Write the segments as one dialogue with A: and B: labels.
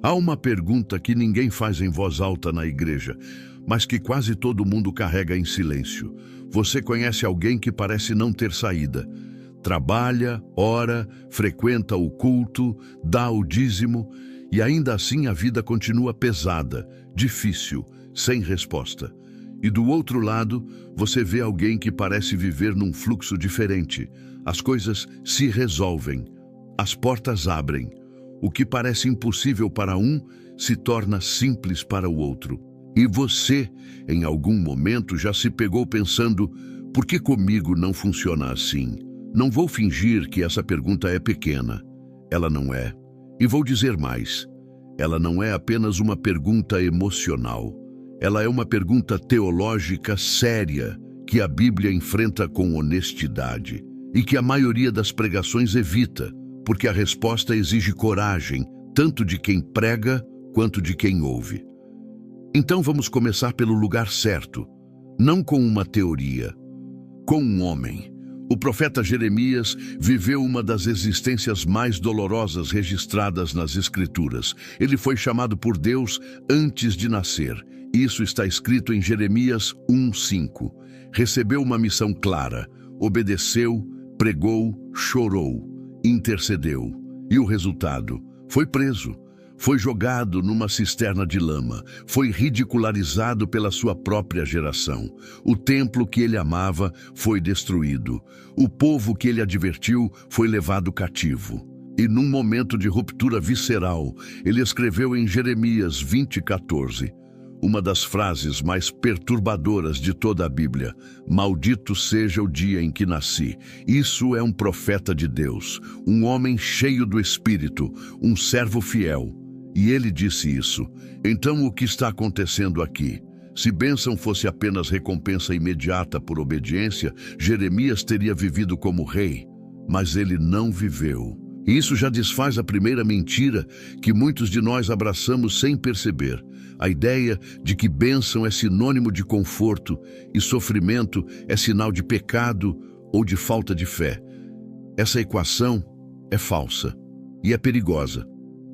A: Há uma pergunta que ninguém faz em voz alta na igreja, mas que quase todo mundo carrega em silêncio. Você conhece alguém que parece não ter saída? Trabalha, ora, frequenta o culto, dá o dízimo, e ainda assim a vida continua pesada, difícil, sem resposta. E do outro lado, você vê alguém que parece viver num fluxo diferente. As coisas se resolvem, as portas abrem. O que parece impossível para um se torna simples para o outro. E você, em algum momento, já se pegou pensando: por que comigo não funciona assim? Não vou fingir que essa pergunta é pequena. Ela não é. E vou dizer mais. Ela não é apenas uma pergunta emocional. Ela é uma pergunta teológica séria que a Bíblia enfrenta com honestidade e que a maioria das pregações evita, porque a resposta exige coragem, tanto de quem prega quanto de quem ouve. Então vamos começar pelo lugar certo, não com uma teoria, com um homem. O profeta Jeremias viveu uma das existências mais dolorosas registradas nas Escrituras. Ele foi chamado por Deus antes de nascer. Isso está escrito em Jeremias 1:5. Recebeu uma missão clara, obedeceu, pregou, chorou, intercedeu. E o resultado? Foi preso. Foi jogado numa cisterna de lama, foi ridicularizado pela sua própria geração. O templo que ele amava foi destruído. O povo que ele advertiu foi levado cativo. E num momento de ruptura visceral, ele escreveu em Jeremias 20:14, uma das frases mais perturbadoras de toda a Bíblia: maldito seja o dia em que nasci. Isso é um profeta de Deus, um homem cheio do Espírito, um servo fiel. E ele disse isso. Então o que está acontecendo aqui? Se bênção fosse apenas recompensa imediata por obediência, Jeremias teria vivido como rei. Mas ele não viveu. E isso já desfaz a primeira mentira que muitos de nós abraçamos sem perceber. A ideia de que bênção é sinônimo de conforto e sofrimento é sinal de pecado ou de falta de fé. Essa equação é falsa e é perigosa.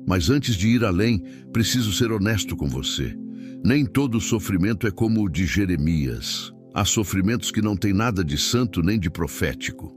A: Mas antes de ir além, preciso ser honesto com você. Nem todo sofrimento é como o de Jeremias. Há sofrimentos que não têm nada de santo nem de profético.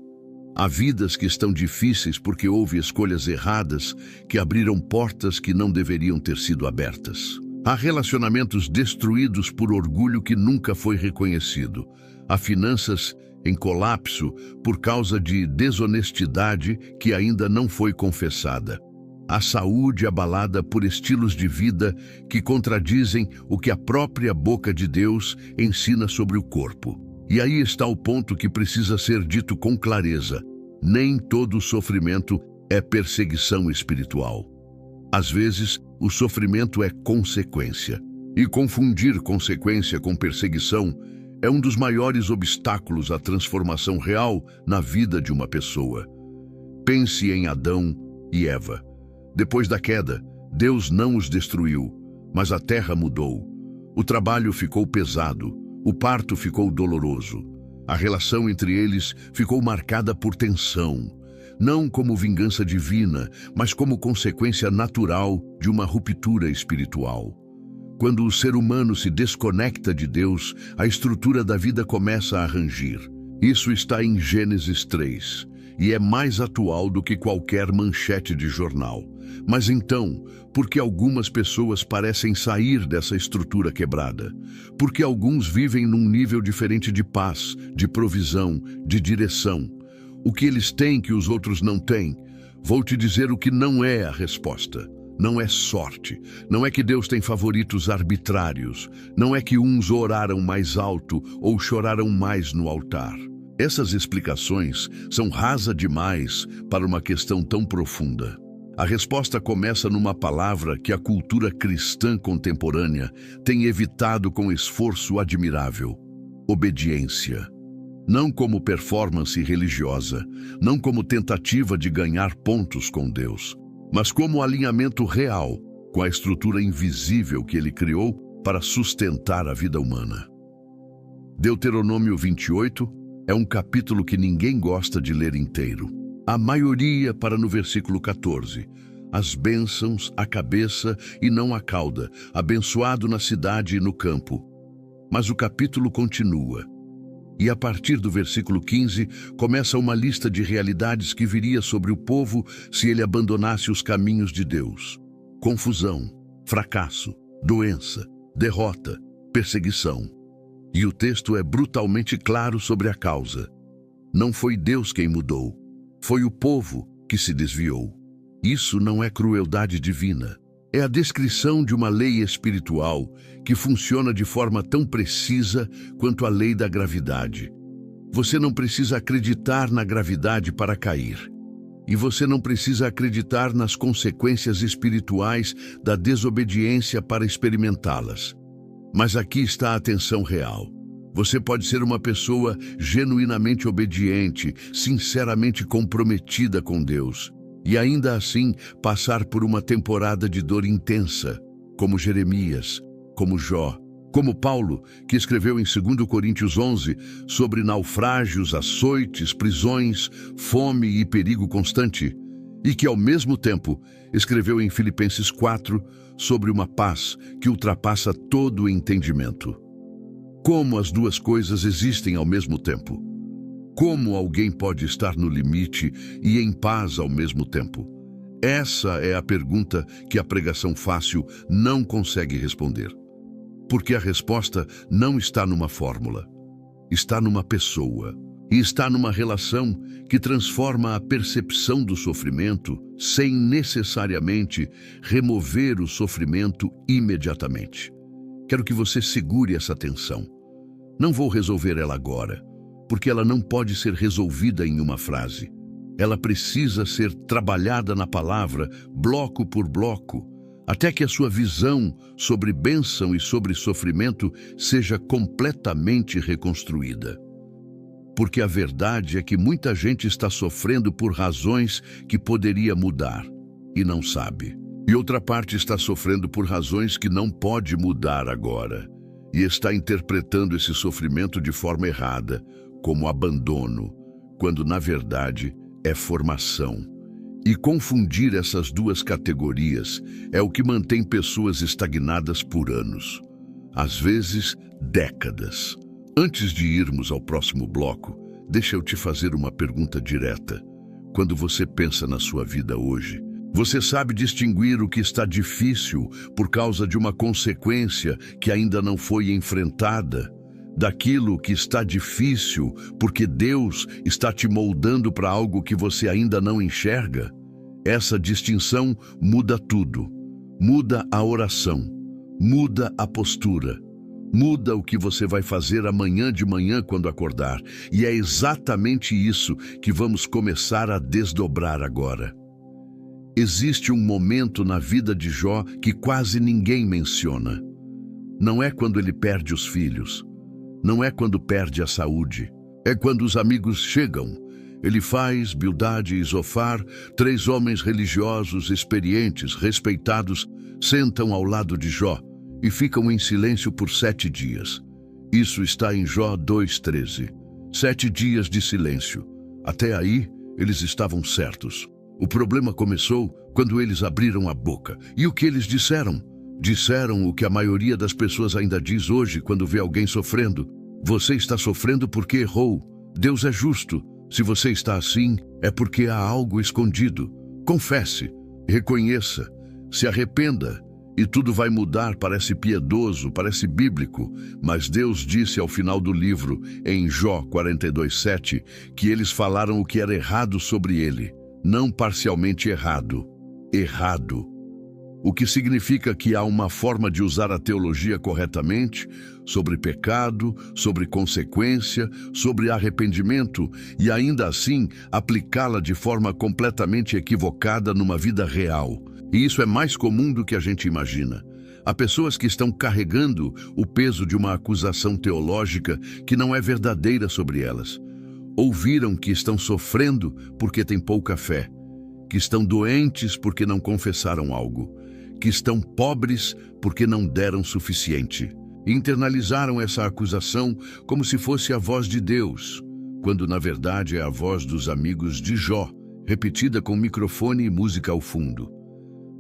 A: Há vidas que estão difíceis porque houve escolhas erradas que abriram portas que não deveriam ter sido abertas. Há relacionamentos destruídos por orgulho que nunca foi reconhecido. Há finanças em colapso por causa de desonestidade que ainda não foi confessada. A saúde abalada por estilos de vida que contradizem o que a própria boca de Deus ensina sobre o corpo. E aí está o ponto que precisa ser dito com clareza. Nem todo sofrimento é perseguição espiritual. Às vezes, o sofrimento é consequência. E confundir consequência com perseguição é um dos maiores obstáculos à transformação real na vida de uma pessoa. Pense em Adão e Eva. Depois da queda, Deus não os destruiu, mas a terra mudou. O trabalho ficou pesado, o parto ficou doloroso. A relação entre eles ficou marcada por tensão, não como vingança divina, mas como consequência natural de uma ruptura espiritual. Quando o ser humano se desconecta de Deus, a estrutura da vida começa a rangir. Isso está em Gênesis 3 e é mais atual do que qualquer manchete de jornal. Mas então, por que algumas pessoas parecem sair dessa estrutura quebrada? Porque alguns vivem num nível diferente de paz, de provisão, de direção. O que eles têm que os outros não têm? Vou te dizer o que não é a resposta. Não é sorte. Não é que Deus tem favoritos arbitrários. Não é que uns oraram mais alto ou choraram mais no altar. Essas explicações são rasas demais para uma questão tão profunda. A resposta começa numa palavra que a cultura cristã contemporânea tem evitado com esforço admirável: obediência. Não como performance religiosa, não como tentativa de ganhar pontos com Deus, mas como alinhamento real com a estrutura invisível que Ele criou para sustentar a vida humana. Deuteronômio 28 é um capítulo que ninguém gosta de ler inteiro. A maioria para no versículo 14. as bênçãos, a cabeça e não a cauda, abençoado na cidade e no campo. Mas o capítulo continua. E a partir do versículo 15, começa uma lista de realidades que viria sobre o povo se ele abandonasse os caminhos de Deus. Confusão, fracasso, doença, derrota, perseguição. E o texto é brutalmente claro sobre a causa. Não foi Deus quem mudou, foi o povo que se desviou. Isso não é crueldade divina. É a descrição de uma lei espiritual que funciona de forma tão precisa quanto a lei da gravidade. Você não precisa acreditar na gravidade para cair. E você não precisa acreditar nas consequências espirituais da desobediência para experimentá-las. Mas aqui está a atenção real. Você pode ser uma pessoa genuinamente obediente, sinceramente comprometida com Deus, e ainda assim passar por uma temporada de dor intensa, como Jeremias, como Jó, como Paulo, que escreveu em 2 Coríntios 11 sobre naufrágios, açoites, prisões, fome e perigo constante, e que ao mesmo tempo escreveu em Filipenses 4 sobre uma paz que ultrapassa todo o entendimento. Como as duas coisas existem ao mesmo tempo? Como alguém pode estar no limite e em paz ao mesmo tempo? Essa é a pergunta que a pregação fácil não consegue responder. Porque a resposta não está numa fórmula, está numa pessoa. E está numa relação que transforma a percepção do sofrimento sem necessariamente remover o sofrimento imediatamente. Quero que você segure essa tensão. Não vou resolver ela agora, porque ela não pode ser resolvida em uma frase. Ela precisa ser trabalhada na palavra, bloco por bloco, até que a sua visão sobre bênção e sobre sofrimento seja completamente reconstruída. Porque a verdade é que muita gente está sofrendo por razões que poderia mudar e não sabe. E outra parte está sofrendo por razões que não pode mudar agora e está interpretando esse sofrimento de forma errada, como abandono, quando na verdade é formação. E confundir essas duas categorias é o que mantém pessoas estagnadas por anos, às vezes décadas. Antes de irmos ao próximo bloco, deixa eu te fazer uma pergunta direta. Quando você pensa na sua vida hoje, você sabe distinguir o que está difícil por causa de uma consequência que ainda não foi enfrentada, daquilo que está difícil porque Deus está te moldando para algo que você ainda não enxerga? Essa distinção muda tudo. Muda a oração, muda a postura, muda o que você vai fazer amanhã de manhã quando acordar. E é exatamente isso que vamos começar a desdobrar agora. Existe um momento na vida de Jó que quase ninguém menciona. Não é quando ele perde os filhos, não é quando perde a saúde, é quando os amigos chegam. Elifaz, Bildade e Zofar, 3 homens religiosos experientes, respeitados, sentam ao lado de Jó e ficam em silêncio por 7 dias. Isso está em Jó 2:13. 7 dias de silêncio. Até aí, eles estavam certos. O problema começou quando eles abriram a boca. E o que eles disseram? Disseram o que a maioria das pessoas ainda diz hoje quando vê alguém sofrendo. Você está sofrendo porque errou. Deus é justo. Se você está assim, é porque há algo escondido. Confesse, reconheça, se arrependa. E tudo vai mudar. Parece piedoso, parece bíblico, mas Deus disse ao final do livro, em Jó 42:7, que eles falaram o que era errado sobre ele. Não parcialmente errado, errado. O que significa que há uma forma de usar a teologia corretamente, sobre pecado, sobre consequência, sobre arrependimento, e ainda assim aplicá-la de forma completamente equivocada numa vida real. E isso é mais comum do que a gente imagina. Há pessoas que estão carregando o peso de uma acusação teológica que não é verdadeira sobre elas. Ouviram que estão sofrendo porque têm pouca fé, que estão doentes porque não confessaram algo, que estão pobres porque não deram suficiente. Internalizaram essa acusação como se fosse a voz de Deus, quando na verdade é a voz dos amigos de Jó, repetida com microfone e música ao fundo.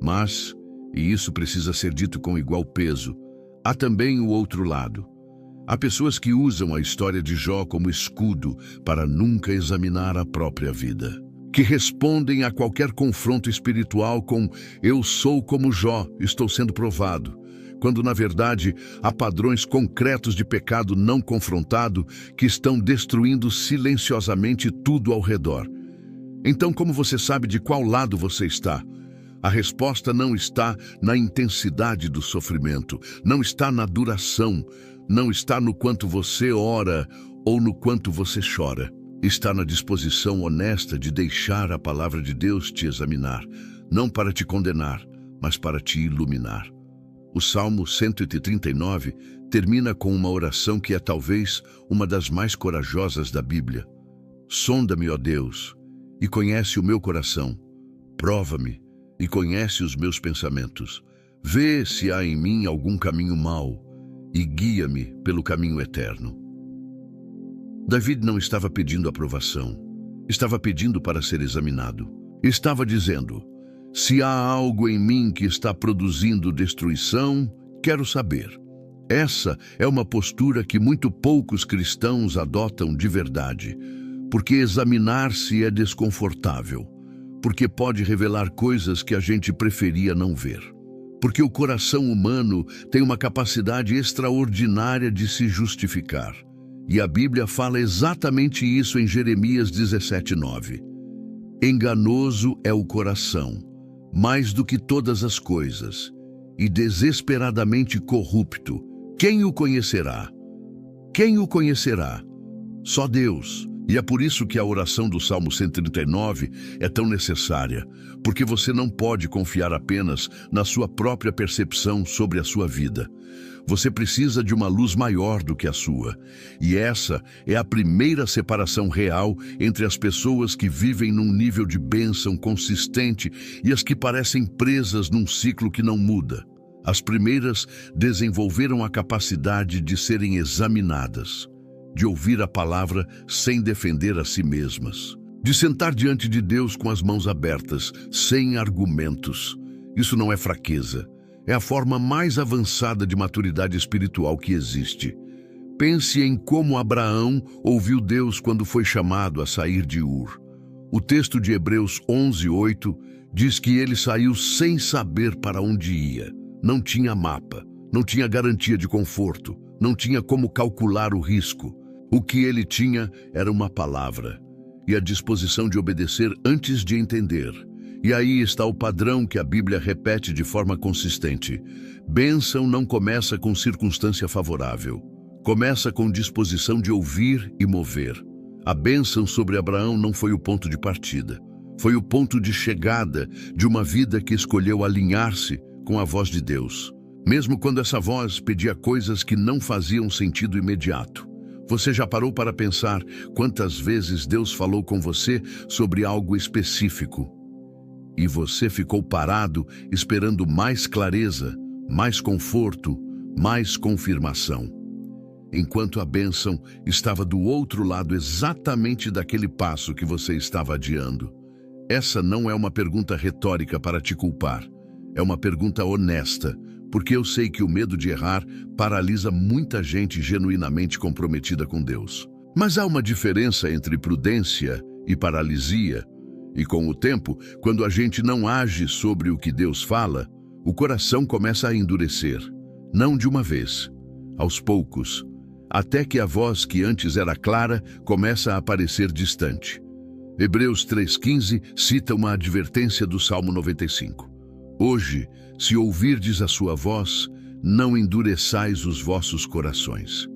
A: Mas, e isso precisa ser dito com igual peso, há também o outro lado. Há pessoas que usam a história de Jó como escudo para nunca examinar a própria vida, que respondem a qualquer confronto espiritual com "eu sou como Jó, estou sendo provado", quando na verdade há padrões concretos de pecado não confrontado que estão destruindo silenciosamente tudo ao redor. Então, como você sabe de qual lado você está? A resposta não está na intensidade do sofrimento, não está na duração, não está no quanto você ora ou no quanto você chora. Está na disposição honesta de deixar a palavra de Deus te examinar, não para te condenar, mas para te iluminar. O Salmo 139 termina com uma oração que é talvez uma das mais corajosas da Bíblia. Sonda-me, ó Deus, e conhece o meu coração. Prova-me e conhece os meus pensamentos. Vê se há em mim algum caminho mau e guia-me pelo caminho eterno. David não estava pedindo aprovação, estava pedindo para ser examinado. Estava dizendo: se há algo em mim que está produzindo destruição, quero saber. Essa é uma postura que muito poucos cristãos adotam de verdade, porque examinar-se é desconfortável, porque pode revelar coisas que a gente preferia não ver. Porque o coração humano tem uma capacidade extraordinária de se justificar. E a Bíblia fala exatamente isso em Jeremias 17:9. Enganoso é o coração, mais do que todas as coisas, e desesperadamente corrupto. Quem o conhecerá? Quem o conhecerá? Só Deus. E é por isso que a oração do Salmo 139 é tão necessária, porque você não pode confiar apenas na sua própria percepção sobre a sua vida. Você precisa de uma luz maior do que a sua. E essa é a primeira separação real entre as pessoas que vivem num nível de bênção consistente e as que parecem presas num ciclo que não muda. As primeiras desenvolveram a capacidade de serem examinadas, de ouvir a palavra sem defender a si mesmas, de sentar diante de Deus com as mãos abertas, sem argumentos. Isso não é fraqueza, é a forma mais avançada de maturidade espiritual que existe. Pense em como Abraão ouviu Deus quando foi chamado a sair de Ur. O texto de Hebreus 11:8 diz que ele saiu sem saber para onde ia. Não tinha mapa, não tinha garantia de conforto, não tinha como calcular o risco. O que ele tinha era uma palavra e a disposição de obedecer antes de entender. E aí está o padrão que a Bíblia repete de forma consistente. Bênção não começa com circunstância favorável. Começa com disposição de ouvir e mover. A bênção sobre Abraão não foi o ponto de partida. Foi o ponto de chegada de uma vida que escolheu alinhar-se com a voz de Deus, mesmo quando essa voz pedia coisas que não faziam sentido imediato. Você já parou para pensar quantas vezes Deus falou com você sobre algo específico? E você ficou parado esperando mais clareza, mais conforto, mais confirmação. Enquanto a bênção estava do outro lado exatamente daquele passo que você estava adiando. Essa não é uma pergunta retórica para te culpar. É uma pergunta honesta, porque eu sei que o medo de errar paralisa muita gente genuinamente comprometida com Deus. Mas há uma diferença entre prudência e paralisia, e com o tempo, quando a gente não age sobre o que Deus fala, o coração começa a endurecer, não de uma vez, aos poucos, até que a voz que antes era clara começa a parecer distante. Hebreus 3:15 cita uma advertência do Salmo 95. Hoje, se ouvirdes a sua voz, não endureçais os vossos corações.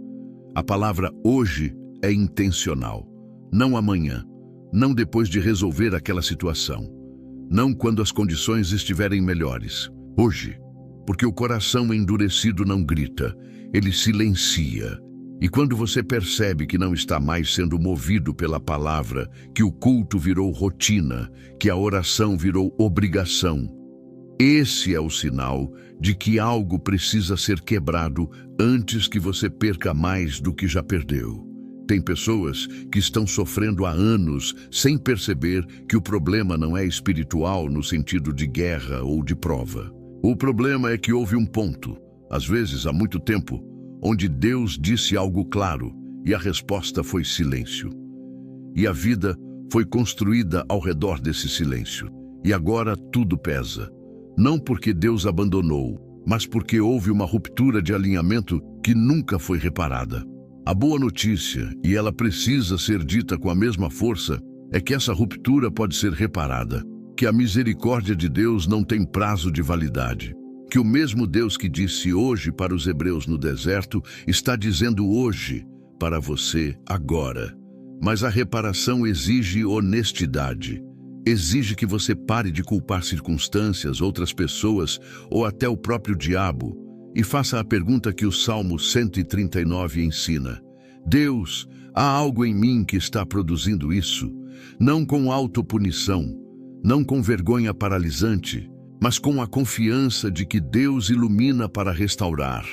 A: A palavra hoje é intencional, não amanhã, não depois de resolver aquela situação, não quando as condições estiverem melhores. Hoje, porque o coração endurecido não grita, ele silencia. E quando você percebe que não está mais sendo movido pela palavra, que o culto virou rotina, que a oração virou obrigação, esse é o sinal de que algo precisa ser quebrado antes que você perca mais do que já perdeu. Tem pessoas que estão sofrendo há anos sem perceber que o problema não é espiritual no sentido de guerra ou de prova. O problema é que houve um ponto, às vezes há muito tempo, onde Deus disse algo claro e a resposta foi silêncio. E a vida foi construída ao redor desse silêncio. E agora tudo pesa. Não porque Deus abandonou, mas porque houve uma ruptura de alinhamento que nunca foi reparada. A boa notícia, e ela precisa ser dita com a mesma força, é que essa ruptura pode ser reparada, que a misericórdia de Deus não tem prazo de validade, que o mesmo Deus que disse hoje para os hebreus no deserto está dizendo hoje para você agora. Mas a reparação exige honestidade. Exige que você pare de culpar circunstâncias, outras pessoas ou até o próprio diabo e faça a pergunta que o Salmo 139 ensina. Deus, há algo em mim que está produzindo isso? Não com autopunição, não com vergonha paralisante, mas com a confiança de que Deus ilumina para restaurar,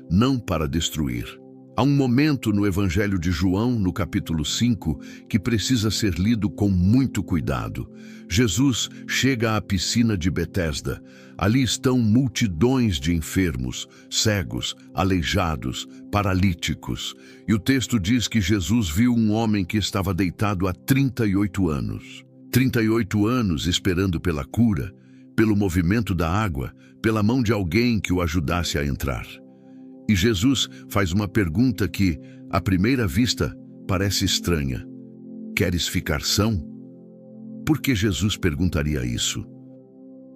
A: não para destruir. Há um momento no Evangelho de João, no capítulo 5, que precisa ser lido com muito cuidado. Jesus chega à piscina de Betesda. Ali estão multidões de enfermos, cegos, aleijados, paralíticos. E o texto diz que Jesus viu um homem que estava deitado há 38 anos. 38 anos esperando pela cura, pelo movimento da água, pela mão de alguém que o ajudasse a entrar. E Jesus faz uma pergunta que, à primeira vista, parece estranha. Queres ficar são? Por que Jesus perguntaria isso?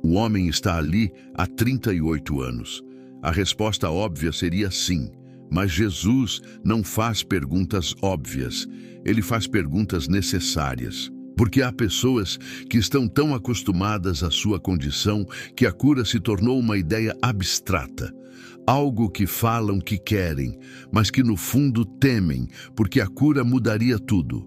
A: O homem está ali há 38 anos. A resposta óbvia seria sim, mas Jesus não faz perguntas óbvias. Ele faz perguntas necessárias. Porque há pessoas que estão tão acostumadas à sua condição que a cura se tornou uma ideia abstrata. Algo que falam que querem, mas que no fundo temem, porque a cura mudaria tudo.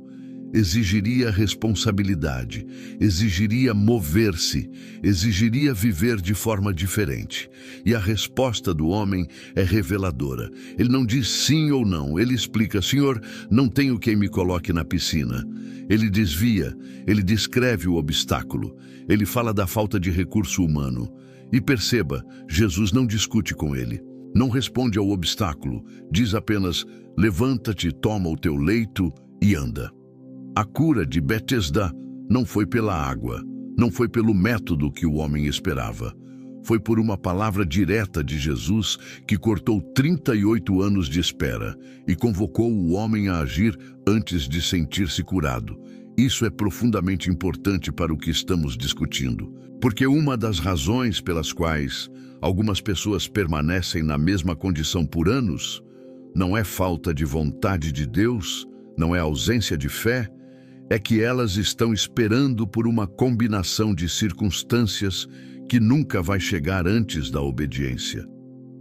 A: Exigiria responsabilidade, exigiria mover-se, exigiria viver de forma diferente. E a resposta do homem é reveladora. Ele não diz sim ou não, ele explica: Senhor, não tenho quem me coloque na piscina. Ele desvia, ele descreve o obstáculo, ele fala da falta de recurso humano. E perceba, Jesus não discute com ele. Não responde ao obstáculo, diz apenas: levanta-te, toma o teu leito e anda. A cura de Betesda não foi pela água, não foi pelo método que o homem esperava. Foi por uma palavra direta de Jesus que cortou 38 anos de espera e convocou o homem a agir antes de sentir-se curado. Isso é profundamente importante para o que estamos discutindo, porque uma das razões pelas quais algumas pessoas permanecem na mesma condição por anos não é falta de vontade de Deus, não é ausência de fé, é que elas estão esperando por uma combinação de circunstâncias que nunca vai chegar antes da obediência.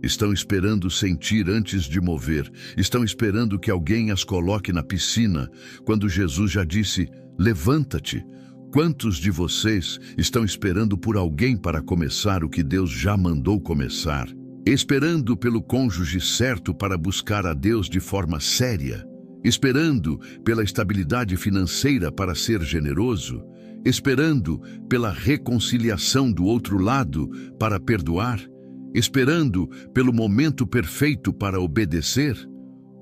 A: Estão esperando sentir antes de mover, estão esperando que alguém as coloque na piscina, quando Jesus já disse: levanta-te. Quantos de vocês estão esperando por alguém para começar o que Deus já mandou começar? Esperando pelo cônjuge certo para buscar a Deus de forma séria? Esperando pela estabilidade financeira para ser generoso? Esperando pela reconciliação do outro lado para perdoar? Esperando pelo momento perfeito para obedecer?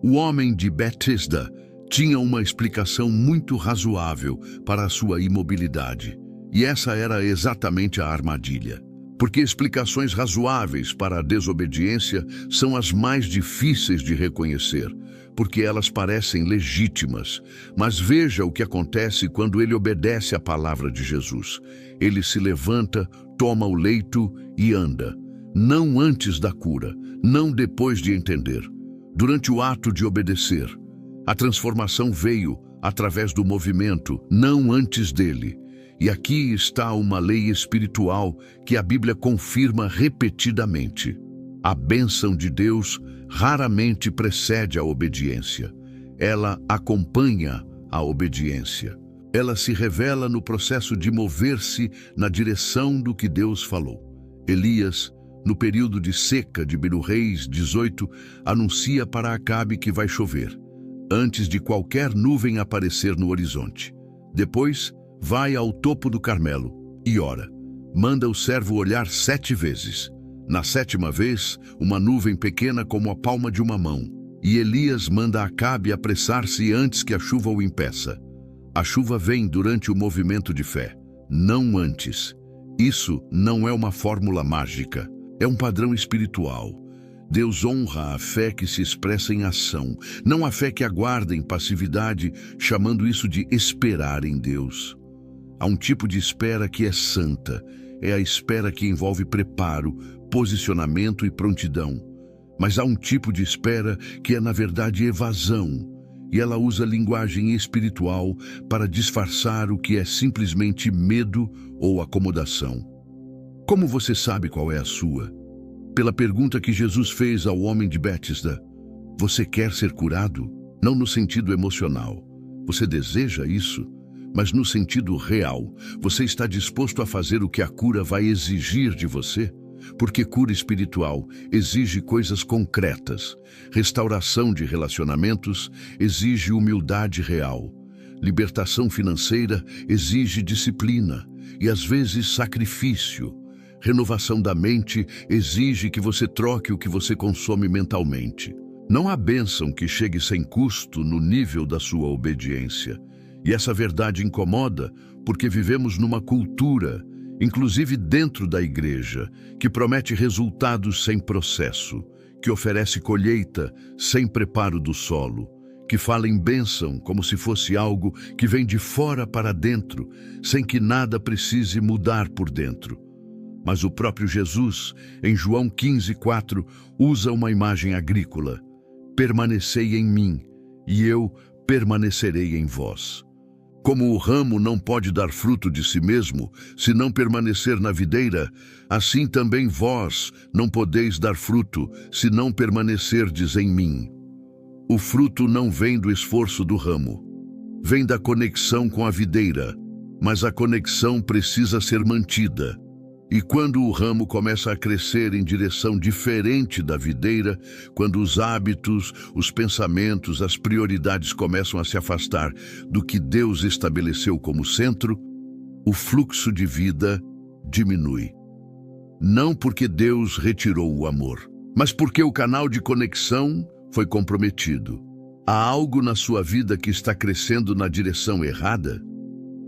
A: O homem de Betesda tinha uma explicação muito razoável para a sua imobilidade. E essa era exatamente a armadilha. Porque explicações razoáveis para a desobediência são as mais difíceis de reconhecer, porque elas parecem legítimas. Mas veja o que acontece quando ele obedece à palavra de Jesus. Ele se levanta, toma o leito e anda. Não antes da cura, não depois de entender. Durante o ato de obedecer, a transformação veio através do movimento, não antes dele. E aqui está uma lei espiritual que a Bíblia confirma repetidamente. A bênção de Deus raramente precede a obediência. Ela acompanha a obediência. Ela se revela no processo de mover-se na direção do que Deus falou. Elias, no período de seca de 1 Reis 18, anuncia para Acabe que vai chover. antes de qualquer nuvem aparecer no horizonte. Depois, vai ao topo do Carmelo e ora. Manda o servo olhar 7 vezes. Na 7ª vez, uma nuvem pequena como a palma de uma mão. E Elias manda Acabe apressar-se antes que a chuva o impeça. A chuva vem durante o movimento de fé, não antes. Isso não é uma fórmula mágica, é um padrão espiritual. Deus honra a fé que se expressa em ação, não a fé que aguarda em passividade, chamando isso de esperar em Deus. Há um tipo de espera que é santa, é a espera que envolve preparo, posicionamento e prontidão. Mas há um tipo de espera que é, na verdade, evasão, e ela usa linguagem espiritual para disfarçar o que é simplesmente medo ou acomodação. Como você sabe qual é a sua? Pela pergunta que Jesus fez ao homem de Betesda: você quer ser curado? Não no sentido emocional. Você deseja isso? Mas no sentido real, você está disposto a fazer o que a cura vai exigir de você? Porque cura espiritual exige coisas concretas. Restauração de relacionamentos exige humildade real. Libertação financeira exige disciplina e, às vezes, sacrifício. Renovação da mente exige que você troque o que você consome mentalmente. Não há bênção que chegue sem custo no nível da sua obediência. E essa verdade incomoda porque vivemos numa cultura, inclusive dentro da igreja, que promete resultados sem processo, que oferece colheita sem preparo do solo, que fala em bênção como se fosse algo que vem de fora para dentro, sem que nada precise mudar por dentro. Mas o próprio Jesus, em João 15:4, usa uma imagem agrícola: permanecei em mim, e eu permanecerei em vós. Como o ramo não pode dar fruto de si mesmo, se não permanecer na videira, assim também vós não podeis dar fruto, se não permanecerdes em mim. O fruto não vem do esforço do ramo, vem da conexão com a videira, mas a conexão precisa ser mantida. E quando o ramo começa a crescer em direção diferente da videira, quando os hábitos, os pensamentos, as prioridades começam a se afastar do que Deus estabeleceu como centro, o fluxo de vida diminui. Não porque Deus retirou o amor, mas porque o canal de conexão foi comprometido. Há algo na sua vida que está crescendo na direção errada?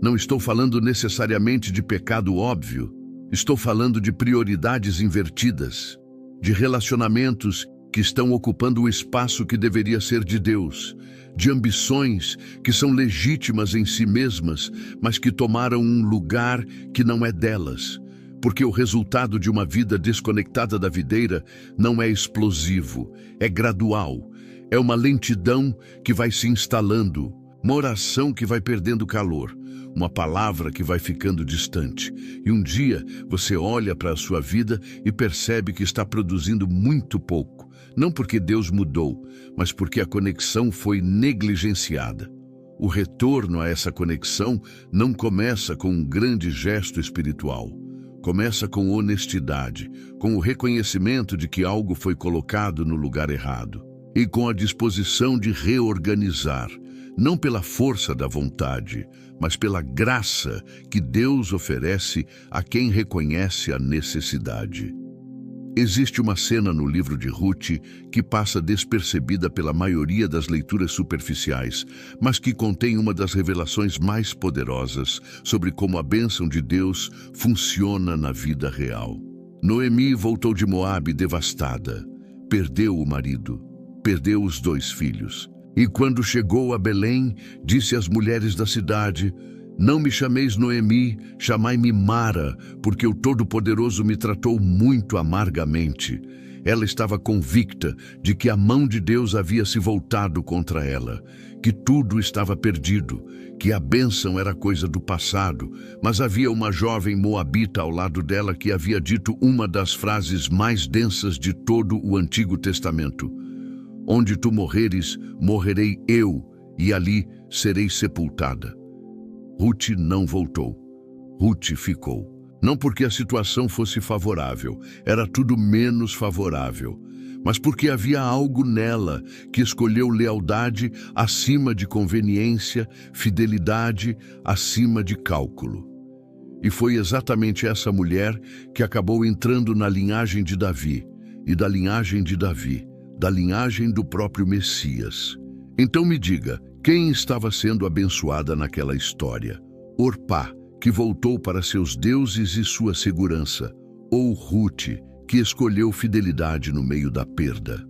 A: Não estou falando necessariamente de pecado óbvio. Estou falando de prioridades invertidas, de relacionamentos que estão ocupando o espaço que deveria ser de Deus, de ambições que são legítimas em si mesmas, mas que tomaram um lugar que não é delas, porque o resultado de uma vida desconectada da videira não é explosivo, é gradual, é uma lentidão que vai se instalando, uma oração que vai perdendo calor, uma palavra que vai ficando distante. E um dia você olha para a sua vida e percebe que está produzindo muito pouco. Não porque Deus mudou, mas porque a conexão foi negligenciada. O retorno a essa conexão não começa com um grande gesto espiritual. Começa com honestidade, com o reconhecimento de que algo foi colocado no lugar errado. E com a disposição de reorganizar, não pela força da vontade, mas pela graça que Deus oferece a quem reconhece a necessidade. Existe uma cena no livro de Ruth que passa despercebida pela maioria das leituras superficiais, mas que contém uma das revelações mais poderosas sobre como a bênção de Deus funciona na vida real. Noemi voltou de Moabe devastada. Perdeu o marido, perdeu os 2 filhos. E quando chegou a Belém, disse às mulheres da cidade: não me chameis Noemi, chamai-me Mara, porque o Todo-Poderoso me tratou muito amargamente. Ela estava convicta de que a mão de Deus havia se voltado contra ela, que tudo estava perdido, que a bênção era coisa do passado, mas havia uma jovem moabita ao lado dela que havia dito uma das frases mais densas de todo o Antigo Testamento: onde tu morreres, morrerei eu, e ali serei sepultada. Ruth não voltou. Ruth ficou. Não porque a situação fosse favorável, era tudo menos favorável, mas porque havia algo nela que escolheu lealdade acima de conveniência, fidelidade acima de cálculo. E foi exatamente essa mulher que acabou entrando na linhagem de Davi, e da linhagem de Davi, da linhagem do próprio Messias. Então me diga, quem estava sendo abençoada naquela história? Orpá, que voltou para seus deuses e sua segurança, ou Ruth, que escolheu fidelidade no meio da perda?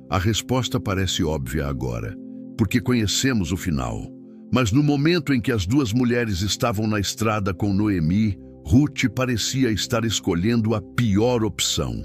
A: A resposta parece óbvia agora, porque conhecemos o final. Mas no momento em que as duas mulheres estavam na estrada com Noemi, Ruth parecia estar escolhendo a pior opção.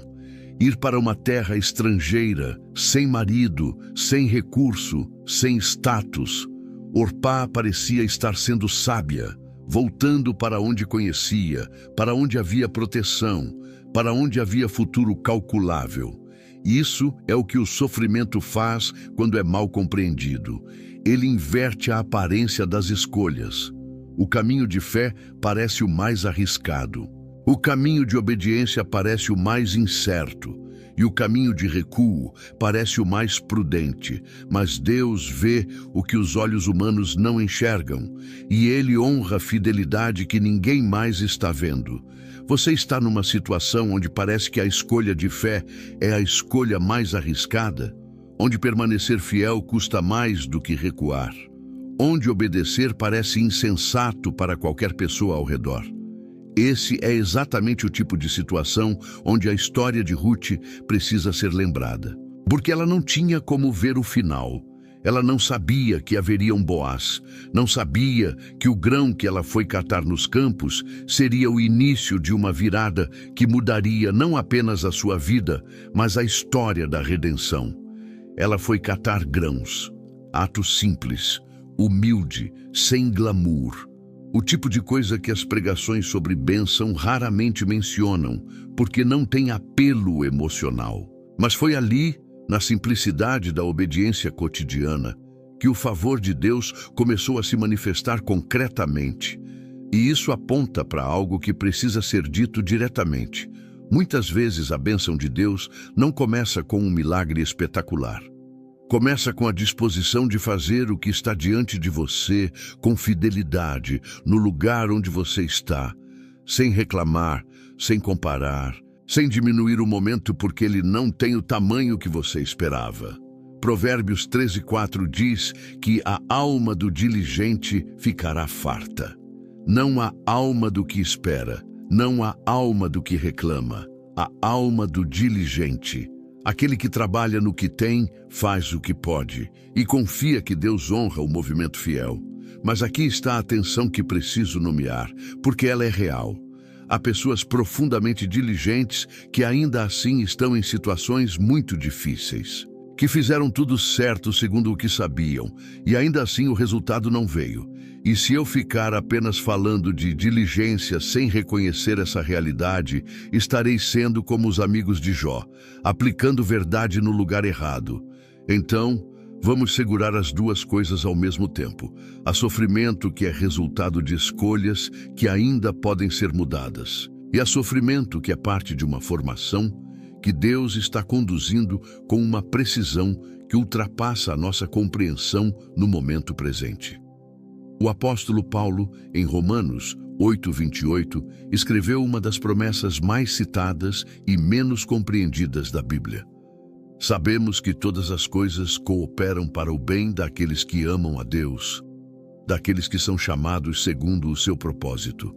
A: Ir para uma terra estrangeira, sem marido, sem recurso, sem status. Orpá parecia estar sendo sábia, voltando para onde conhecia, para onde havia proteção, para onde havia futuro calculável. Isso é o que o sofrimento faz quando é mal compreendido. Ele inverte a aparência das escolhas. O caminho de fé parece o mais arriscado. O caminho de obediência parece o mais incerto. E o caminho de recuo parece o mais prudente. Mas Deus vê o que os olhos humanos não enxergam. E Ele honra a fidelidade que ninguém mais está vendo. Você está numa situação onde parece que a escolha de fé é a escolha mais arriscada? Onde permanecer fiel custa mais do que recuar? Onde obedecer parece insensato para qualquer pessoa ao redor? Esse é exatamente o tipo de situação onde a história de Ruth precisa ser lembrada. Porque ela não tinha como ver o final. Ela não sabia que haveria um Boaz, não sabia que o grão que ela foi catar nos campos seria o início de uma virada que mudaria não apenas a sua vida, mas a história da redenção. Ela foi catar grãos, ato simples, humilde, sem glamour. O tipo de coisa que as pregações sobre bênção raramente mencionam, porque não tem apelo emocional. Mas foi ali, na simplicidade da obediência cotidiana, que o favor de Deus começou a se manifestar concretamente. E isso aponta para algo que precisa ser dito diretamente. Muitas vezes a bênção de Deus não começa com um milagre espetacular. Começa com a disposição de fazer o que está diante de você com fidelidade, no lugar onde você está, sem reclamar, sem comparar, sem diminuir o momento porque ele não tem o tamanho que você esperava. Provérbios 13:4 diz que a alma do diligente ficará farta. Não a alma do que espera, não a alma do que reclama, a alma do diligente. Aquele que trabalha no que tem, faz o que pode e confia que Deus honra o movimento fiel. Mas aqui está a atenção que preciso nomear, porque ela é real. Há pessoas profundamente diligentes que ainda assim estão em situações muito difíceis, que fizeram tudo certo segundo o que sabiam, e ainda assim o resultado não veio. E se eu ficar apenas falando de diligência sem reconhecer essa realidade, estarei sendo como os amigos de Jó, aplicando verdade no lugar errado. Então, vamos segurar as duas coisas ao mesmo tempo. Há sofrimento que é resultado de escolhas que ainda podem ser mudadas. E há sofrimento que é parte de uma formação que Deus está conduzindo com uma precisão que ultrapassa a nossa compreensão no momento presente. O apóstolo Paulo, em Romanos 8:28, escreveu uma das promessas mais citadas e menos compreendidas da Bíblia. Sabemos que todas as coisas cooperam para o bem daqueles que amam a Deus, daqueles que são chamados segundo o seu propósito.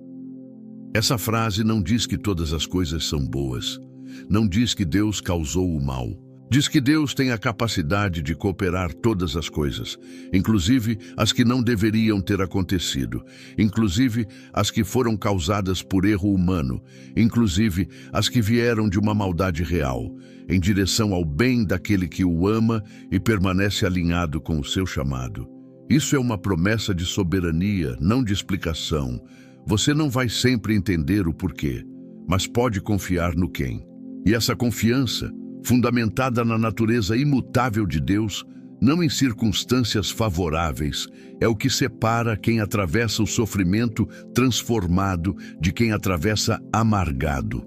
A: Essa frase não diz que todas as coisas são boas, não diz que Deus causou o mal. Diz que Deus tem a capacidade de cooperar todas as coisas, inclusive as que não deveriam ter acontecido, inclusive as que foram causadas por erro humano, inclusive as que vieram de uma maldade real, em direção ao bem daquele que o ama e permanece alinhado com o seu chamado. Isso é uma promessa de soberania, não de explicação. Você não vai sempre entender o porquê, mas pode confiar no quem. E essa confiança, fundamentada na natureza imutável de Deus, não em circunstâncias favoráveis, é o que separa quem atravessa o sofrimento transformado de quem atravessa amargado.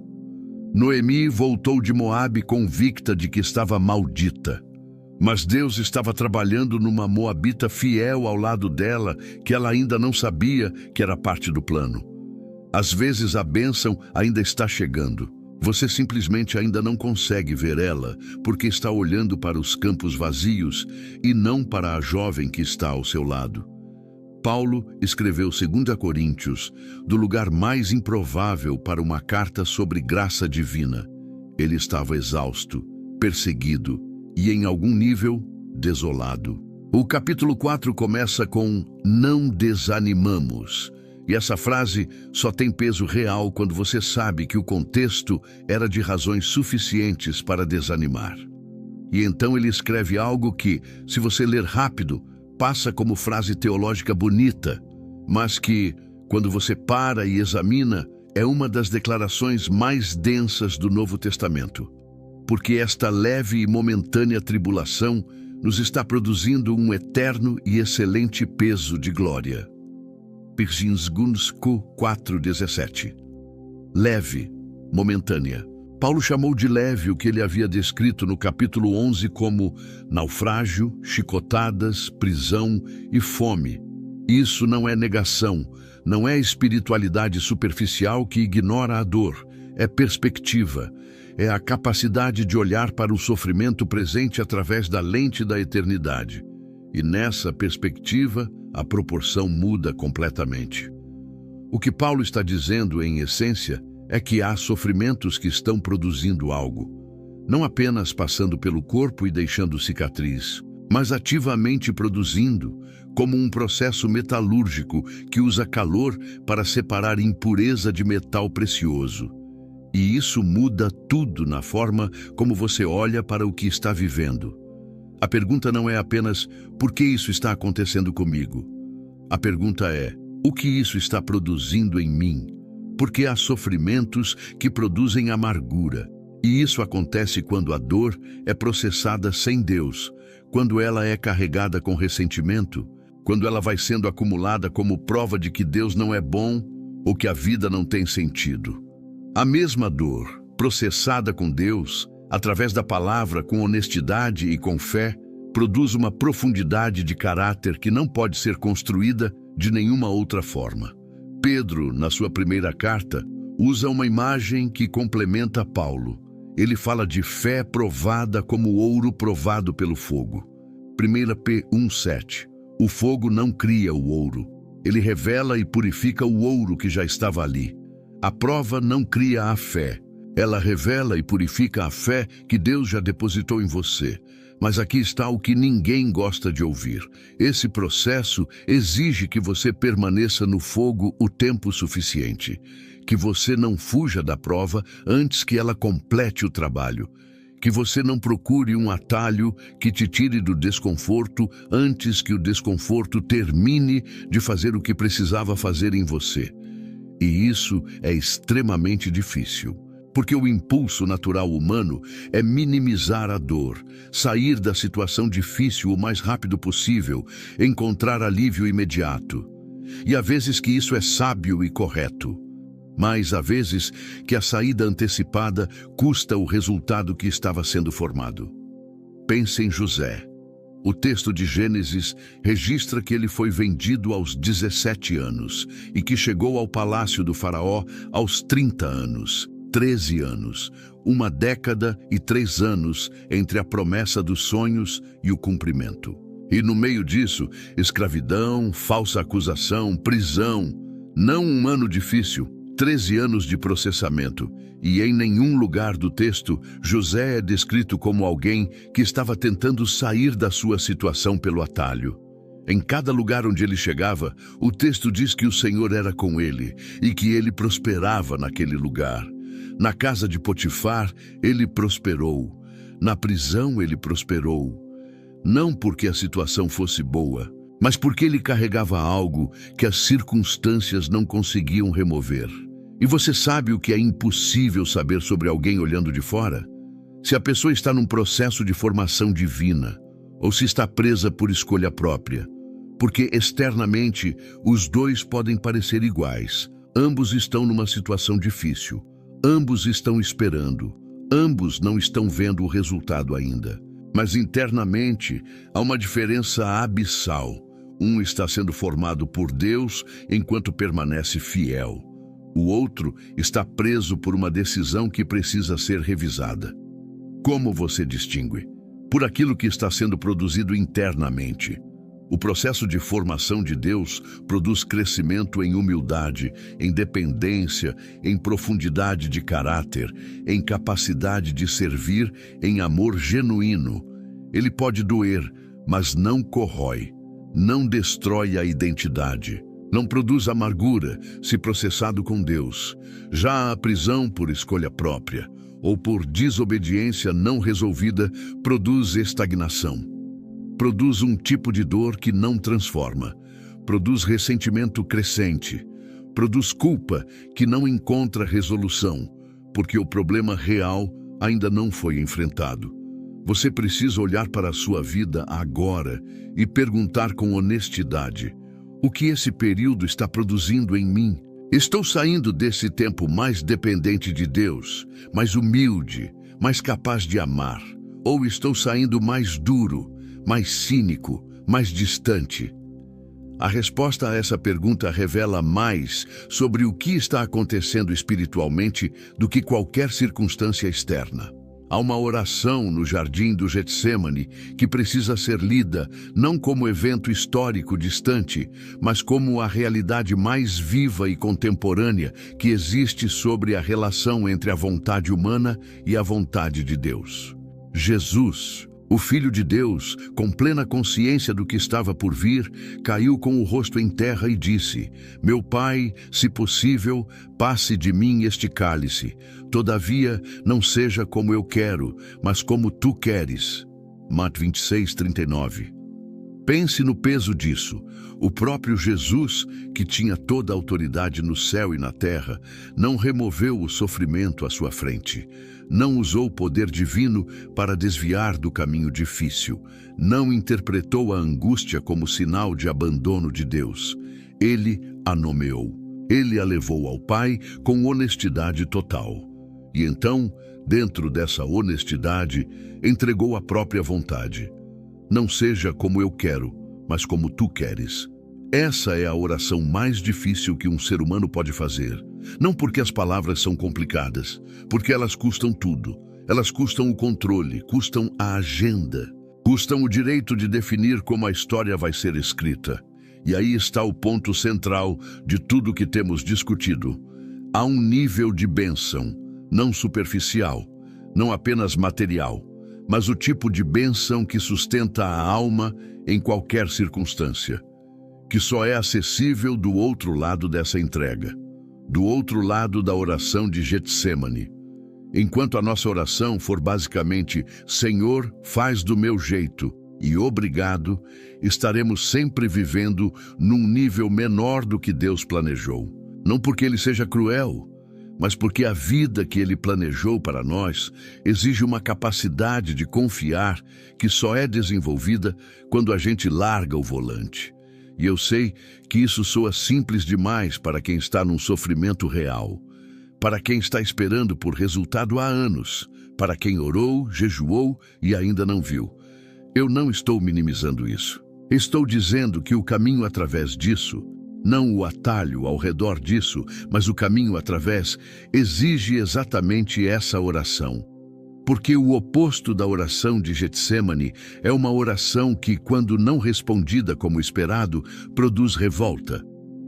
A: Noemi voltou de Moabe convicta de que estava maldita. Mas Deus estava trabalhando numa moabita fiel ao lado dela, que ela ainda não sabia que era parte do plano. Às vezes a bênção ainda está chegando. Você simplesmente ainda não consegue ver ela, porque está olhando para os campos vazios e não para a jovem que está ao seu lado. Paulo escreveu 2 Coríntios do lugar mais improvável para uma carta sobre graça divina. Ele estava exausto, perseguido e, em algum nível, desolado. O capítulo 4 começa com "não desanimamos". E essa frase só tem peso real quando você sabe que o contexto era de razões suficientes para desanimar. E então ele escreve algo que, se você ler rápido, passa como frase teológica bonita, mas que, quando você para e examina, é uma das declarações mais densas do Novo Testamento. Porque esta leve e momentânea tribulação nos está produzindo um eterno e excelente peso de glória. Pirzingunsku 4:17. Leve, momentânea. Paulo chamou de leve o que ele havia descrito no capítulo 11 como naufrágio, chicotadas, prisão e fome. Isso não é negação, não é espiritualidade superficial que ignora a dor, é perspectiva. É a capacidade de olhar para o sofrimento presente através da lente da eternidade. E nessa perspectiva, a proporção muda completamente. O que Paulo está dizendo, em essência, é que há sofrimentos que estão produzindo algo, não apenas passando pelo corpo e deixando cicatriz, mas ativamente produzindo, como um processo metalúrgico que usa calor para separar impureza de metal precioso. E isso muda tudo na forma como você olha para o que está vivendo. A pergunta não é apenas por que isso está acontecendo comigo. A pergunta é o que isso está produzindo em mim. Porque há sofrimentos que produzem amargura. E isso acontece quando a dor é processada sem Deus, quando ela é carregada com ressentimento, quando ela vai sendo acumulada como prova de que Deus não é bom ou que a vida não tem sentido. A mesma dor, processada com Deus, através da palavra, com honestidade e com fé, produz uma profundidade de caráter que não pode ser construída de nenhuma outra forma. Pedro, na sua primeira carta, usa uma imagem que complementa Paulo. Ele fala de fé provada como ouro provado pelo fogo. 1 P 1:7. O fogo não cria o ouro. Ele revela e purifica o ouro que já estava ali. A prova não cria a fé. Ela revela e purifica a fé que Deus já depositou em você. Mas aqui está o que ninguém gosta de ouvir. Esse processo exige que você permaneça no fogo o tempo suficiente. Que você não fuja da prova antes que ela complete o trabalho. Que você não procure um atalho que te tire do desconforto antes que o desconforto termine de fazer o que precisava fazer em você. E isso é extremamente difícil, porque o impulso natural humano é minimizar a dor, sair da situação difícil o mais rápido possível, encontrar alívio imediato. E há vezes que isso é sábio e correto, mas há vezes que a saída antecipada custa o resultado que estava sendo formado. Pense em José. O texto de Gênesis registra que ele foi vendido aos 17 anos e que chegou ao palácio do faraó aos 30 anos, 13 anos, 1 década e 3 anos entre a promessa dos sonhos e o cumprimento. E no meio disso, escravidão, falsa acusação, prisão. Não um ano difícil, 13 anos de processamento. E em nenhum lugar do texto, José é descrito como alguém que estava tentando sair da sua situação pelo atalho. Em cada lugar onde ele chegava, o texto diz que o Senhor era com ele e que ele prosperava naquele lugar. Na casa de Potifar, ele prosperou. Na prisão, ele prosperou. Não porque a situação fosse boa, mas porque ele carregava algo que as circunstâncias não conseguiam remover. E você sabe o que é impossível saber sobre alguém olhando de fora? Se a pessoa está num processo de formação divina, ou se está presa por escolha própria. Porque externamente, os dois podem parecer iguais. Ambos estão numa situação difícil. Ambos estão esperando, ambos não estão vendo o resultado ainda. Mas internamente há uma diferença abissal. Um está sendo formado por Deus enquanto permanece fiel. O outro está preso por uma decisão que precisa ser revisada. Como você distingue? Por aquilo que está sendo produzido internamente. O processo de formação de Deus produz crescimento em humildade, em dependência, em profundidade de caráter, em capacidade de servir, em amor genuíno. Ele pode doer, mas não corrói, não destrói a identidade, não produz amargura se processado com Deus. Já a prisão por escolha própria ou por desobediência não resolvida produz estagnação. Produz um tipo de dor que não transforma, produz ressentimento crescente, produz culpa que não encontra resolução, porque o problema real ainda não foi enfrentado. Você precisa olhar para a sua vida agora e perguntar com honestidade: o que esse período está produzindo em mim? Estou saindo desse tempo mais dependente de Deus, mais humilde, mais capaz de amar? Ou estou saindo mais duro, mais cínico, mais distante? A resposta a essa pergunta revela mais sobre o que está acontecendo espiritualmente do que qualquer circunstância externa. Há uma oração no jardim do Getsêmani que precisa ser lida não como evento histórico distante, mas como a realidade mais viva e contemporânea que existe sobre a relação entre a vontade humana e a vontade de Deus. Jesus, o Filho de Deus, com plena consciência do que estava por vir, caiu com o rosto em terra e disse: Meu Pai, se possível, passe de mim este cálice. Todavia, não seja como eu quero, mas como tu queres. Mateus 26:39. Pense no peso disso. O próprio Jesus, que tinha toda a autoridade no céu e na terra, não removeu o sofrimento à sua frente. Não usou o poder divino para desviar do caminho difícil. Não interpretou a angústia como sinal de abandono de Deus. Ele a nomeou. Ele a levou ao Pai com honestidade total. E então, dentro dessa honestidade, entregou a própria vontade. Não seja como eu quero, mas como tu queres. Essa é a oração mais difícil que um ser humano pode fazer. Não porque as palavras são complicadas, porque elas custam tudo. Elas custam o controle, custam a agenda, custam o direito de definir como a história vai ser escrita. E aí está o ponto central de tudo que temos discutido. Há um nível de bênção, não superficial, não apenas material, mas o tipo de bênção que sustenta a alma em qualquer circunstância, que só é acessível do outro lado dessa entrega, do outro lado da oração de Getsêmani. Enquanto a nossa oração for basicamente Senhor, faz do meu jeito e obrigado, estaremos sempre vivendo num nível menor do que Deus planejou. Não porque Ele seja cruel, mas porque a vida que Ele planejou para nós exige uma capacidade de confiar que só é desenvolvida quando a gente larga o volante. E eu sei que isso soa simples demais para quem está num sofrimento real, para quem está esperando por resultado há anos, para quem orou, jejuou e ainda não viu. Eu não estou minimizando isso. Estou dizendo que o caminho através disso, não o atalho ao redor disso, mas o caminho através, exige exatamente essa oração. Porque o oposto da oração de Getsêmani é uma oração que, quando não respondida como esperado, produz revolta.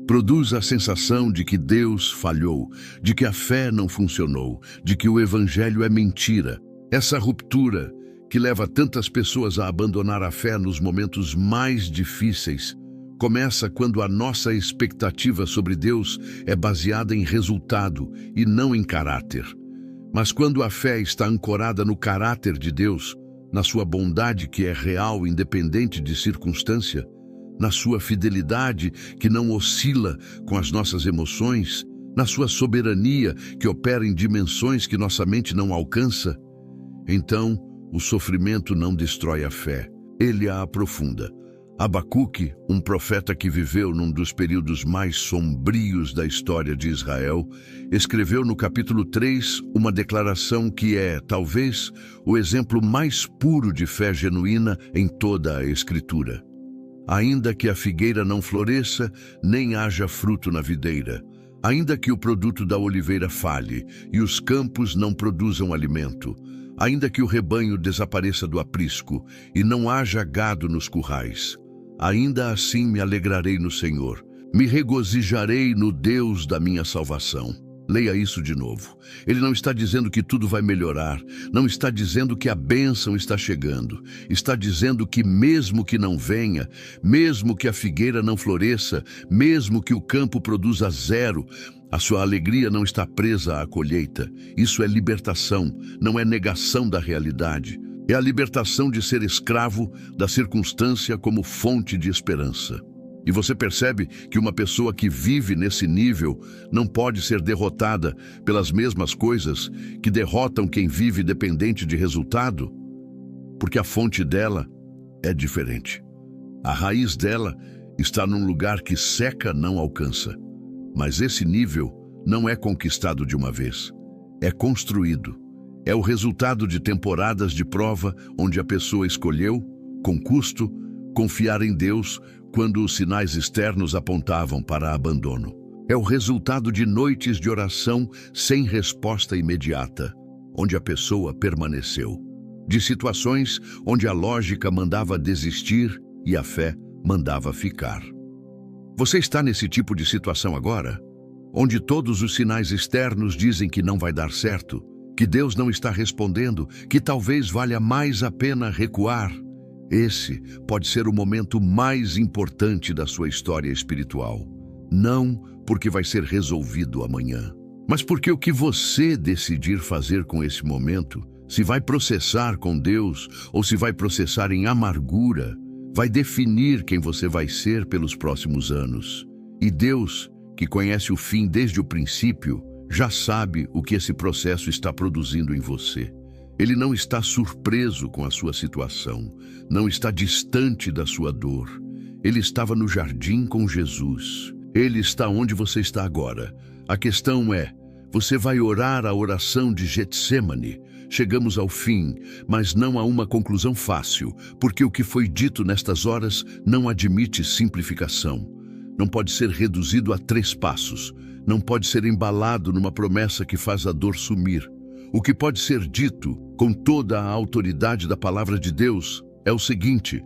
A: Produz a sensação de que Deus falhou, de que a fé não funcionou, de que o Evangelho é mentira. Essa ruptura, que leva tantas pessoas a abandonar a fé nos momentos mais difíceis, começa quando a nossa expectativa sobre Deus é baseada em resultado e não em caráter. Mas quando a fé está ancorada no caráter de Deus, na sua bondade que é real independente de circunstância, na sua fidelidade que não oscila com as nossas emoções, na sua soberania que opera em dimensões que nossa mente não alcança, então o sofrimento não destrói a fé, ele a aprofunda. Abacuque, um profeta que viveu num dos períodos mais sombrios da história de Israel, escreveu no capítulo 3 uma declaração que é, talvez, o exemplo mais puro de fé genuína em toda a Escritura. Ainda que a figueira não floresça, nem haja fruto na videira, ainda que o produto da oliveira falhe e os campos não produzam alimento, ainda que o rebanho desapareça do aprisco e não haja gado nos currais, ainda assim me alegrarei no Senhor, me regozijarei no Deus da minha salvação. Leia isso de novo. Ele não está dizendo que tudo vai melhorar, não está dizendo que a bênção está chegando. Está dizendo que mesmo que não venha, mesmo que a figueira não floresça, mesmo que o campo produza zero, a sua alegria não está presa à colheita. Isso é libertação, não é negação da realidade. É a libertação de ser escravo da circunstância como fonte de esperança. E você percebe que uma pessoa que vive nesse nível não pode ser derrotada pelas mesmas coisas que derrotam quem vive dependente de resultado? Porque a fonte dela é diferente. A raiz dela está num lugar que seca não alcança. Mas esse nível não é conquistado de uma vez. É construído. É o resultado de temporadas de prova onde a pessoa escolheu, com custo, confiar em Deus quando os sinais externos apontavam para abandono. É o resultado de noites de oração sem resposta imediata, onde a pessoa permaneceu. De situações onde a lógica mandava desistir e a fé mandava ficar. Você está nesse tipo de situação agora? Onde todos os sinais externos dizem que não vai dar certo, que Deus não está respondendo, que talvez valha mais a pena recuar. Esse pode ser o momento mais importante da sua história espiritual. Não porque vai ser resolvido amanhã, mas porque o que você decidir fazer com esse momento, se vai processar com Deus ou se vai processar em amargura, vai definir quem você vai ser pelos próximos anos. E Deus, que conhece o fim desde o princípio, já sabe o que esse processo está produzindo em você. Ele não está surpreso com a sua situação, não está distante da sua dor. Ele estava no jardim com Jesus. Ele está onde você está agora. A questão é, você vai orar a oração de Getsêmani. Chegamos ao fim, mas não há uma conclusão fácil, porque o que foi dito nestas horas não admite simplificação. Não pode ser reduzido a 3 passos. Não pode ser embalado numa promessa que faz a dor sumir. O que pode ser dito, com toda a autoridade da palavra de Deus, é o seguinte: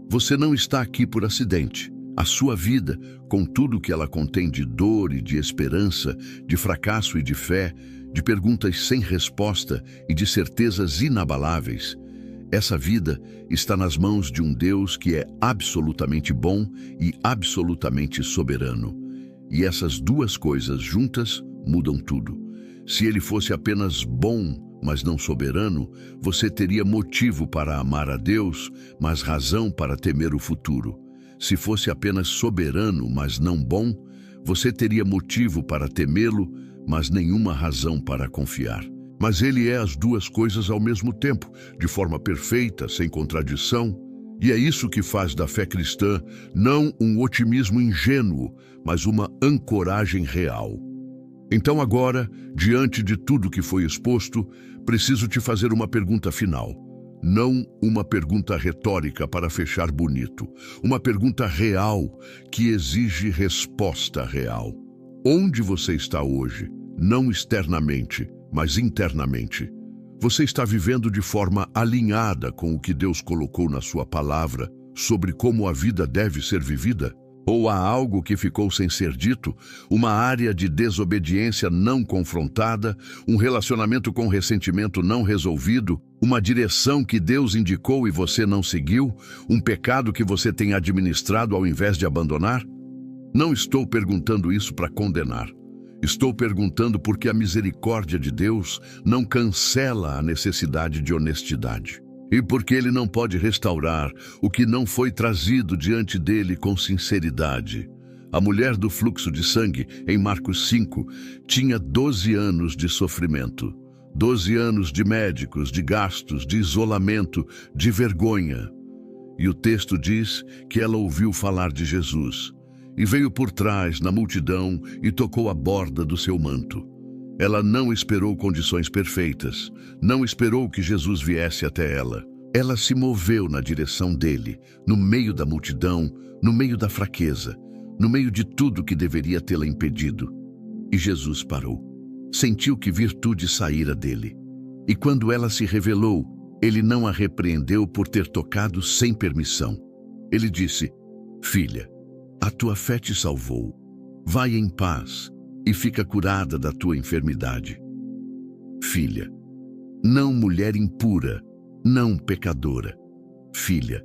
A: você não está aqui por acidente. A sua vida, com tudo que ela contém de dor e de esperança, de fracasso e de fé, de perguntas sem resposta e de certezas inabaláveis, essa vida está nas mãos de um Deus que é absolutamente bom e absolutamente soberano. E essas duas coisas juntas mudam tudo. Se ele fosse apenas bom, mas não soberano, você teria motivo para amar a Deus, mas razão para temer o futuro. Se fosse apenas soberano, mas não bom, você teria motivo para temê-lo, mas nenhuma razão para confiar. Mas ele é as duas coisas ao mesmo tempo, de forma perfeita, sem contradição. E é isso que faz da fé cristã não um otimismo ingênuo, mas uma ancoragem real. Então agora, diante de tudo que foi exposto, preciso te fazer uma pergunta final. Não uma pergunta retórica para fechar bonito. Uma pergunta real que exige resposta real. Onde você está hoje? Não externamente, mas internamente. Você está vivendo de forma alinhada com o que Deus colocou na sua palavra sobre como a vida deve ser vivida? Ou há algo que ficou sem ser dito, uma área de desobediência não confrontada, um relacionamento com ressentimento não resolvido, uma direção que Deus indicou e você não seguiu, um pecado que você tem administrado ao invés de abandonar? Não estou perguntando isso para condenar. Estou perguntando porque a misericórdia de Deus não cancela a necessidade de honestidade. E porque Ele não pode restaurar o que não foi trazido diante dele com sinceridade. A mulher do fluxo de sangue, em Marcos 5, tinha 12 anos de sofrimento. 12 anos de médicos, de gastos, de isolamento, de vergonha. E o texto diz que ela ouviu falar de Jesus e veio por trás na multidão e tocou a borda do seu manto. Ela não esperou condições perfeitas, não esperou que Jesus viesse até ela. Ela se moveu na direção dele, no meio da multidão, no meio da fraqueza, no meio de tudo que deveria tê-la impedido. E Jesus parou. Sentiu que virtude saíra dele. E quando ela se revelou, ele não a repreendeu por ter tocado sem permissão. Ele disse: Filha, a tua fé te salvou. Vai em paz e fica curada da tua enfermidade. Filha, não mulher impura, não pecadora. Filha,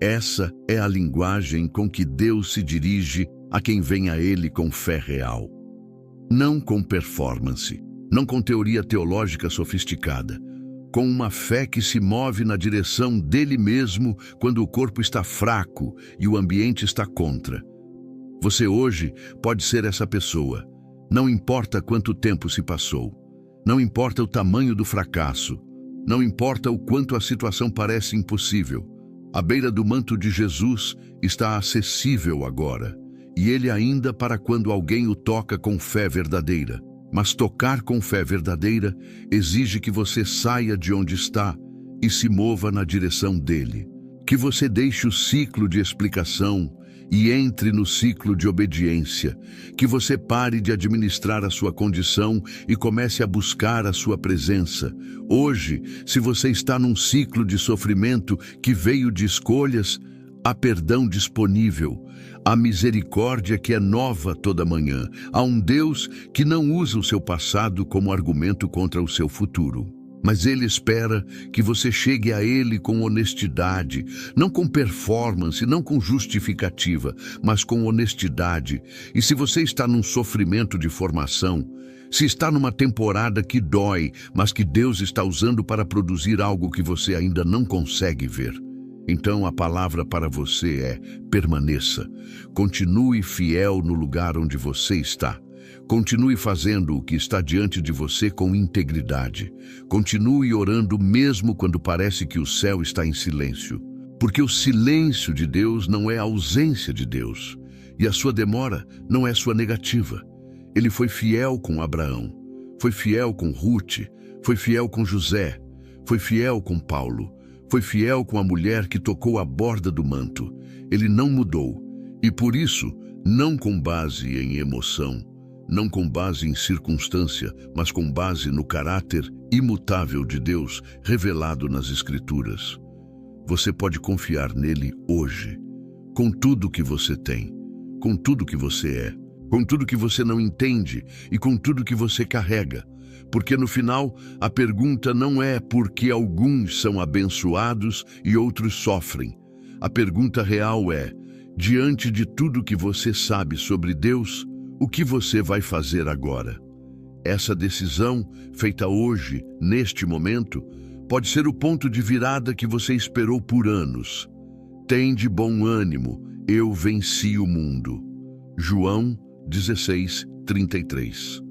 A: essa é a linguagem com que Deus se dirige a quem vem a Ele com fé real. Não com performance, não com teoria teológica sofisticada, com uma fé que se move na direção dele mesmo quando o corpo está fraco e o ambiente está contra. Você hoje pode ser essa pessoa. Não importa quanto tempo se passou. Não importa o tamanho do fracasso. Não importa o quanto a situação parece impossível. A beira do manto de Jesus está acessível agora. E ele ainda para quando alguém o toca com fé verdadeira. Mas tocar com fé verdadeira exige que você saia de onde está e se mova na direção dele. Que você deixe o ciclo de explicação e entre no ciclo de obediência. Que você pare de administrar a sua condição e comece a buscar a sua presença. Hoje, se você está num ciclo de sofrimento que veio de escolhas, há perdão disponível. Há misericórdia que é nova toda manhã. Há um Deus que não usa o seu passado como argumento contra o seu futuro. Mas Ele espera que você chegue a Ele com honestidade, não com performance, não com justificativa, mas com honestidade. E se você está num sofrimento de formação, se está numa temporada que dói, mas que Deus está usando para produzir algo que você ainda não consegue ver, então a palavra para você é: permaneça. Continue fiel no lugar onde você está. Continue fazendo o que está diante de você com integridade. Continue orando mesmo quando parece que o céu está em silêncio. Porque o silêncio de Deus não é a ausência de Deus. E a sua demora não é sua negativa. Ele foi fiel com Abraão. Foi fiel com Ruth. Foi fiel com José. Foi fiel com Paulo. Foi fiel com a mulher que tocou a borda do manto. Ele não mudou. E por isso, não com base em emoção, não com base em circunstância, mas com base no caráter imutável de Deus revelado nas Escrituras. Você pode confiar nele hoje, com tudo que você tem, com tudo que você é, com tudo que você não entende e com tudo que você carrega. Porque no final, a pergunta não é por que alguns são abençoados e outros sofrem. A pergunta real é: diante de tudo que você sabe sobre Deus, o que você vai fazer agora? Essa decisão, feita hoje, neste momento, pode ser o ponto de virada que você esperou por anos. Tem de bom ânimo, eu venci o mundo. João 16:33.